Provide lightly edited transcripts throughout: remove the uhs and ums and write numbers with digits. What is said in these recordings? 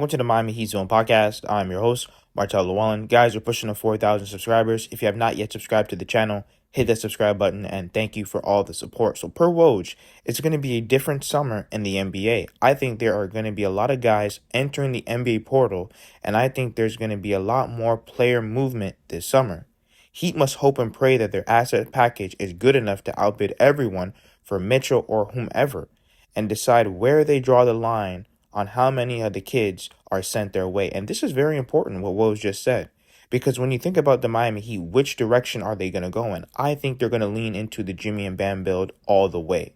welcome to the Miami Heat Zone podcast. I'm your host, Martel Llewellyn. Guys, we're pushing to 4,000 subscribers. If you have not yet subscribed to the channel, hit that subscribe button, and thank you for all the support. So per Woj, it's going to be a different summer in the NBA. I think there are going to be a lot of guys entering the NBA portal, and I think there's going to be a lot more player movement this summer. Heat must hope and pray that their asset package is good enough to outbid everyone for Mitchell or whomever, and decide where they draw the line on how many of the kids are sent their way. And this is very important, what Woj just said, because when you think about the Miami Heat, which direction are they going to go in? I think they're going to lean into the Jimmy and Bam build all the way.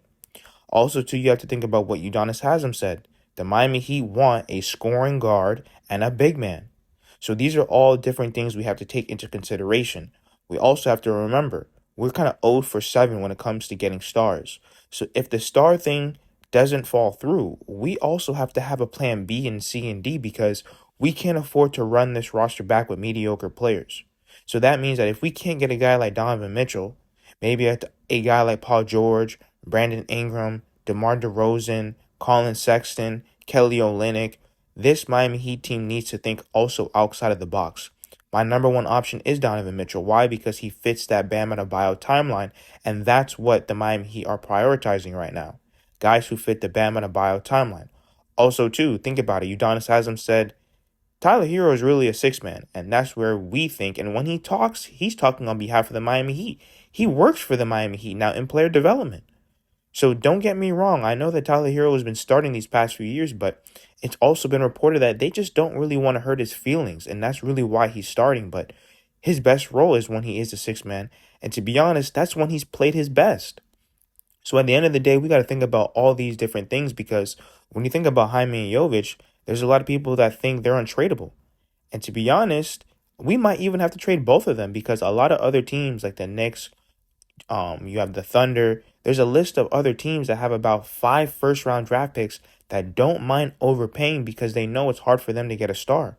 Also, too, you have to think about what Udonis Haslem said. The Miami Heat want a scoring guard and a big man. So these are all different things we have to take into consideration. We also have to remember, we're kind of 0 for 7 when it comes to getting stars. So if the star thing doesn't fall through, we also have to have a plan B and C and D, because we can't afford to run this roster back with mediocre players. So that means that if we can't get a guy like Donovan Mitchell, maybe a guy like Paul George, Brandon Ingram, DeMar DeRozan, Colin Sexton, Kelly Olynyk, this Miami Heat team needs to think also outside of the box. My number one option is Donovan Mitchell. Why? Because he fits that Bam Adebayo timeline, and that's what the Miami Heat are prioritizing right now. Guys who fit the Bam Adebayo timeline. Also, too, think about it. Udonis Haslem said Tyler Herro is really a six-man, and that's where we think. And when he talks, he's talking on behalf of the Miami Heat. He works for the Miami Heat now in player development. So don't get me wrong. I know that Tyler Herro has been starting these past few years, but it's also been reported that they just don't really want to hurt his feelings, and that's really why he's starting. But his best role is when he is a six-man, and to be honest, that's when he's played his best. So at the end of the day, we got to think about all these different things, because when you think about Jaime and Jovic, there's a lot of people that think they're untradeable. And to be honest, we might even have to trade both of them, because a lot of other teams like the Knicks, you have the Thunder, there's a list of other teams that have about 5 first-round draft picks that don't mind overpaying because they know it's hard for them to get a star.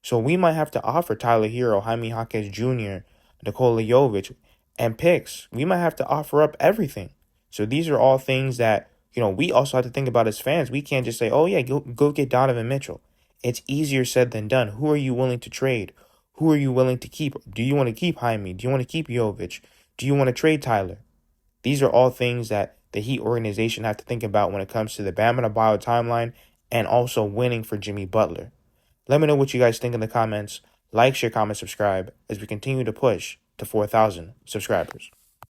So we might have to offer Tyler Herro, Jaime Jaquez Jr., Nikola Jovic, and picks. We might have to offer up everything. So these are all things that, we also have to think about as fans. We can't just say, oh, yeah, go get Donovan Mitchell. It's easier said than done. Who are you willing to trade? Who are you willing to keep? Do you want to keep Jaime? Do you want to keep Jovic? Do you want to trade Tyler? These are all things that the Heat organization have to think about when it comes to the Bam Adebayo timeline and also winning for Jimmy Butler. Let me know what you guys think in the comments. Like, share, comment, subscribe as we continue to push to 4,000 subscribers.